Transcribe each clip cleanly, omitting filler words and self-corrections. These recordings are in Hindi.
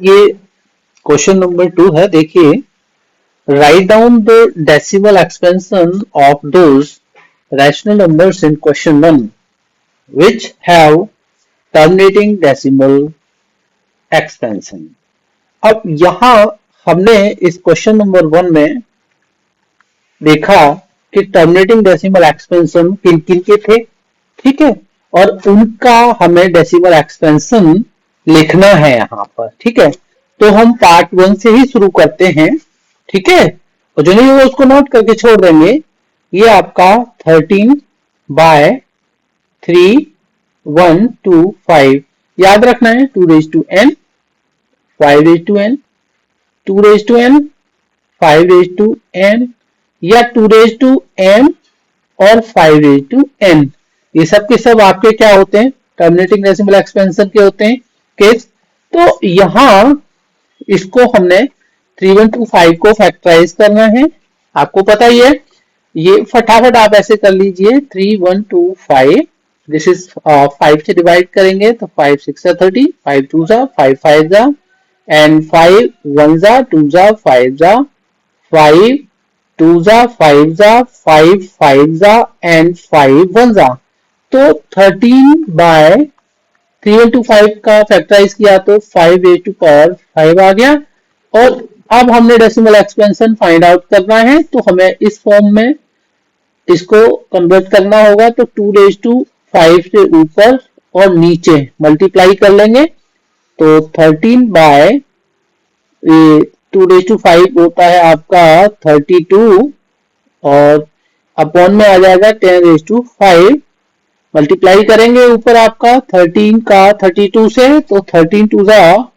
ये क्वेश्चन नंबर 2 है। देखिए, write down the decimal expansion of those rational numbers in question 1 which have terminating decimal expansion। अब यहाँ हमने इस क्वेश्चन नंबर 1 में देखा कि टर्मिनेटिंग डेसिमल एक्सपेंशन किन किन के थे, ठीक है, और उनका हमें डेसिमल एक्सपेंशन लिखना है यहाँ पर, ठीक है। तो हम पार्ट 1 से ही शुरू करते हैं, ठीक है, और जो नहीं होगा उसको नोट करके छोड़ देंगे। ये आपका 13/3 1 2 5 याद रखना है। 2n 5n 2n 5n या 2n और 5n, ये सब के सब आपके क्या होते हैं, टर्मिनेटिंग डेसिमल एक्सपेंशन के होते हैं केस। तो यहाँ इसको हमने 3125 को फैक्टराइज करना है, आपको पता ही है। ये फटाफट आप ऐसे कर लीजिए, 3125 दिस इज 5 से डिवाइड करेंगे तो 5 6 30, 5 2 5 5 एंड 5 1 2 5 5 2 5 5 5 एंड 5 1 तो 13/3125 का फैक्टराइज किया तो 5 आ गया। और अब हमने डेसिमल एक्सपेंशन फाइंड आउट करना है, तो हमें इस फॉर्म में इसको कन्वर्ट करना होगा। तो 2/5 से ऊपर और नीचे मल्टीप्लाई कर लेंगे तो 2/5 होता है आपका 32 और अपॉन में आ जाएगा 10/5। मल्टीप्लाई करेंगे ऊपर आपका 13 का 32 से तो 13 2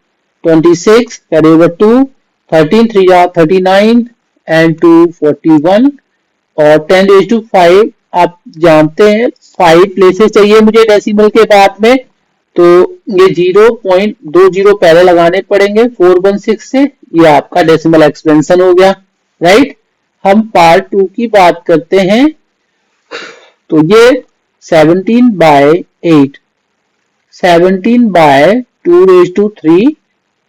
26 कैरी ओवर 2, 13 3 39 एंड 2 41 और 10/5 आप जानते हैं 5 प्लेसेस चाहिए मुझे डेसिमल के बाद में, तो ये 0.20 पहले लगाने पड़ेंगे 416 से। ये आपका डेसिमल एक्सपेंशन हो गया, राइट। हम पार्ट 2 की बात करते हैं, तो ये 17/8 17/2/3।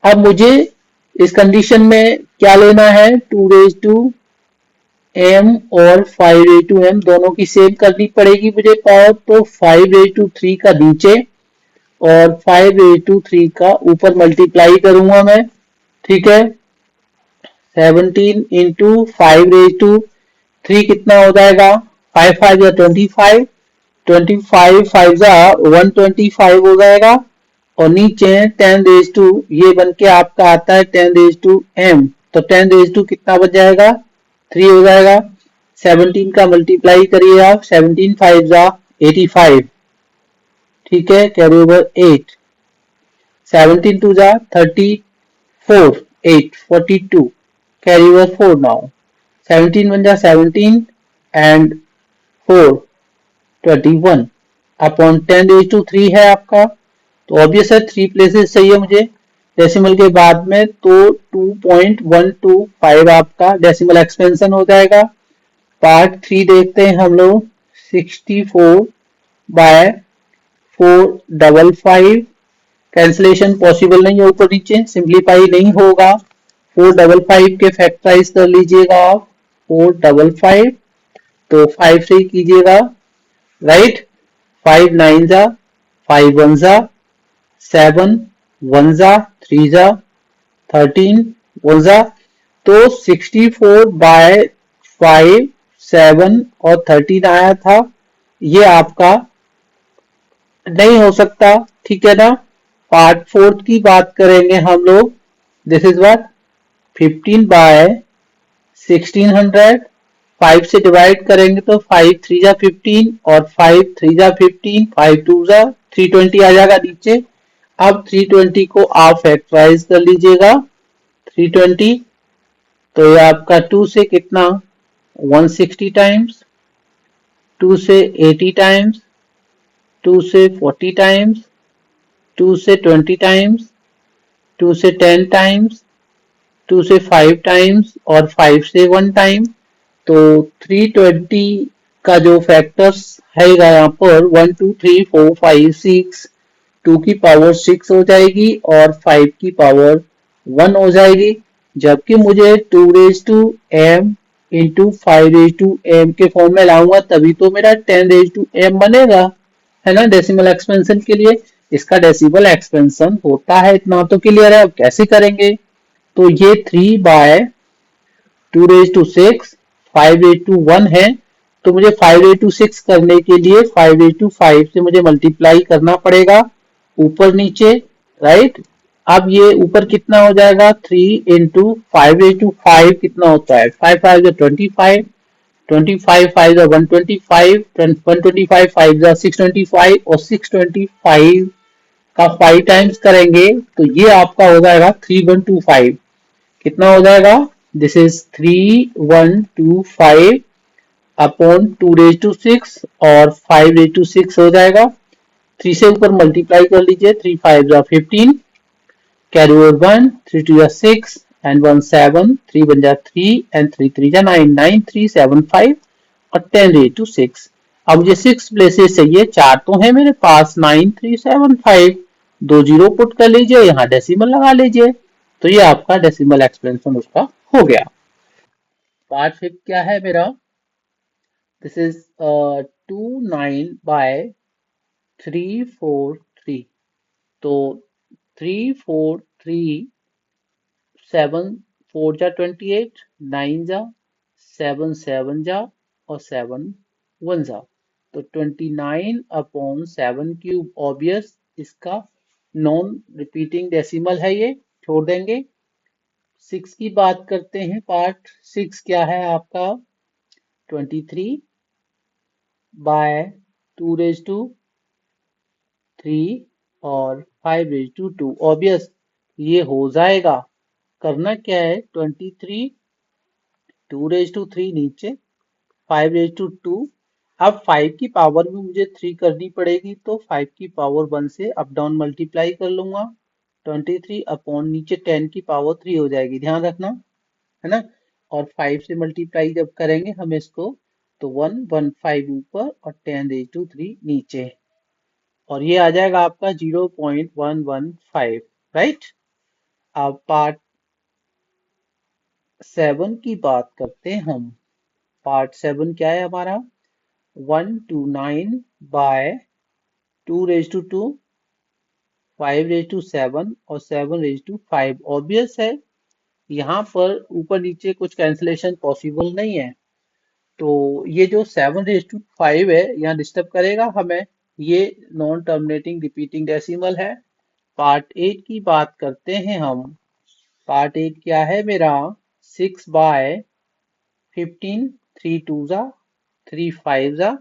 अब मुझे इस कंडीशन में क्या लेना है, 2m और 5m दोनों की सेम करनी पड़ेगी मुझे पावर। तो 5/3 का नीचे और 5/3 का ऊपर मल्टीप्लाई करूंगा मैं, ठीक है। 17 इंटू 5/3 कितना हो जाएगा, 5 5 25, 25 5 125 हो जाएगा। और नीचे 10 ये बन के आपका आता है 10m, तो 10 कितना बच जाएगा, 3 हो जाएगा। 17 का मल्टीप्लाई करिए आप, 17 5 85, ठीक है, carry over 8, 17 2 34 8 42 carry over 4 now, 17 1 17 and 4 21 upon 10/3 है आपका। तो ऑब्वियस है 3 प्लेसेस चाहिए मुझे डेसिमल के बाद में, तो 2.125 आपका डेसिमल एक्सपेंशन हो जाएगा। पार्ट 3 देखते हैं हम लोग, 64/455 कैंसिलेशन पॉसिबल नहीं है, ऊपर नीचे सिंप्लीफाई नहीं होगा। 455 के फैक्टराइज कर लीजिएगा आप, 455 तो 5 से कीजिएगा, राइट। 5 9 5 1 7 1 3 13 1 तो 64/5 7 और 13 आया था, ये आपका नहीं हो सकता, ठीक है ना। पार्ट 4 की बात करेंगे हम लोग, दिस इज व्हाट 15/1600, 5 से डिवाइड करेंगे तो 5 3 15 और 5 3 15, 5 2 320 आ जाएगा नीचे। अब 320 को आप फैक्टराइज कर लीजिएगा, 320 तो ये आपका 2 से कितना 160 टाइम्स, 2 से 80 टाइम्स, 2 से 40 टाइम्स, 2 से 20 टाइम्स, 2 से 10 टाइम्स, 2 से 5 टाइम्स और 5 से 1 टाइम। तो 320 का जो फैक्टर्स है यहाँ पर 1 2 3 4 5 6, 2 की पावर 6 हो जाएगी और 5 की पावर 1 हो जाएगी, जबकि मुझे 2m इंटू 5m के फॉर्म में लाऊंगा तभी तो मेरा 10m बनेगा, है ना, डेसिमल एक्सपेंशन के लिए। इसका डेसिमल एक्सपेंशन होता है, इतना तो क्लियर है। अब कैसे करेंगे, तो ये 3/2⁶, 5/1 है, तो मुझे 5/6 करने के लिए 5/5 से मुझे मल्टीप्लाई करना पड़ेगा ऊपर नीचे, राइट। अब ये ऊपर कितना हो जाएगा, 3 इंटू 5/5 कितना होता है, 5 5 25, 25 5 125, 125 5 625 और 625 का 5 टाइम्स करेंगे तो ये आपका हो जाएगा 3125। कितना हो जाएगा, दिस इज 3125 अपॉन 2/6 और 5/6 हो जाएगा। 3 से ऊपर मल्टीप्लाई कर लीजिए, 3 5 15, कैरी ओवर 1, 3 2 6 and 1 7, 3 1 3 and 3 3 9, 9 3 7 5 और 10/6। अब मुझे 6 प्लेसेस चाहिए, 4 तो है मेरे पास, 9 3 7 5, 2 जीरो पुट कर लीजिए, यहाँ डेसिमल लगा लीजिए, तो ये आपका डेसिमल एक्सपेंशन उसका हो गया। पार्ट 5 क्या है मेरा, दिस इज 29/343। तो 343, 7 4 जा 28, 9 जा 7 7 जा और 7 1 जा, तो 29/7 ऑब्वियस इसका नॉन रिपीटिंग डेसिमल है, ये छोड़ देंगे। 6 की बात करते हैं, पार्ट 6 क्या है आपका, 23/2/3 और 5/2, ऑब्वियस ये हो जाएगा। करना क्या है, 23 2/3 नीचे, 5/2। अब 5 की पावर में मुझे 3 करनी पड़ेगी, तो 5 की पावर 1 से अप डाउन मल्टीप्लाई कर लूंगा, 23 अपॉन नीचे 10 की पावर 3 हो जाएगी, ध्यान रखना, है ना। और 5 से मल्टीप्लाई जब करेंगे हम इसको, तो 115 ऊपर और 10/3 नीचे, और ये आ जाएगा आपका 0.115, राइट। अब पार्ट 7 की बात करते हैं हम। पार्ट 7 क्या है हमारा, 129/2/2, 5/7 और 7/5, ऑब्वियस है यहाँ पर ऊपर नीचे कुछ कैंसिलेशन पॉसिबल नहीं है, तो ये जो 7/5 है यहाँ डिस्टर्ब करेगा हमें, ये नॉन टर्मिनेटिंग रिपीटिंग डेसिमल है। पार्ट 8 की बात करते हैं हम। पार्ट 8 क्या है मेरा, 6/15, 3 2 जा 3 5 जा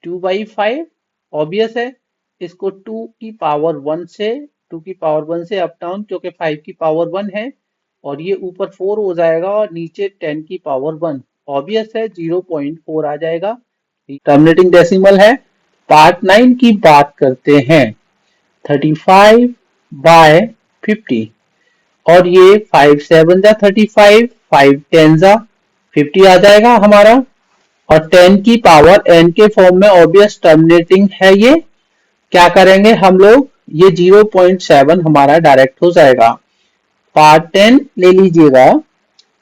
2/5, ऑब्वियस है इसको 2 की पावर 1 से, 2 की पावर 1 से अप डाउन, क्योंकि 5 की पावर 1 है, और ये ऊपर 4 हो जाएगा और नीचे 10 की पावर 1, ऑब्वियस है 0.4 आ जाएगा, टर्मिनेटिंग डेसिमल है। पार्ट 9 की बात करते हैं, 35/50, और ये 5 7 जा 35, 5 10 जा 50 आ जाएगा हमारा, और 10 की पावर n के फॉर्म में ऑब्वियस टर्मिनेटिंग है ये, क्या करेंगे हम लोग, ये 0.7 हमारा डायरेक्ट हो जाएगा। पार्ट 10 ले लीजिएगा,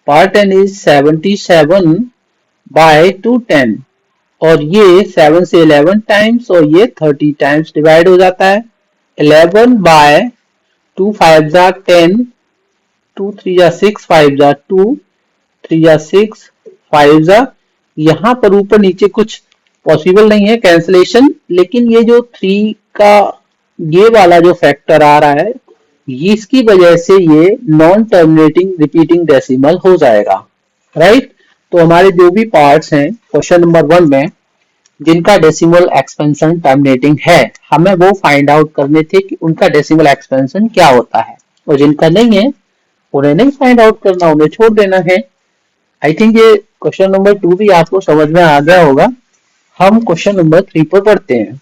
पार्ट 10 इज 77/210, और ये 7 से 11 टाइम्स और ये 30 टाइम्स डिवाइड हो जाता है। 11/2 5 जा 10, 2 3 जा 6, 5 जा 2, 3 जा 6, 5 जा, यहाँ पर ऊपर नीचे कुछ पॉसिबल नहीं है कैंसलेशन, लेकिन ये जो 3 का ये वाला जो फैक्टर आ रहा है, इसकी वजह से ये नॉन टर्मिनेटिंग रिपीटिंग डेसिमल हो जाएगा, राइट। तो हमारे जो भी पार्ट्स हैं क्वेश्चन नंबर 1 में जिनका डेसिमल एक्सपेंशन टर्मिनेटिंग है, हमें वो फाइंड आउट करने थे कि उनका डेसिमल एक्सपेंशन क्या होता है, और जिनका नहीं है उन्हें नहीं फाइंड आउट करना, उन्हें छोड़ देना है। आई थिंक ये क्वेश्चन नंबर 2 भी आपको समझ में आ गया होगा। हम क्वेश्चन नंबर 3 पर पढ़ते हैं।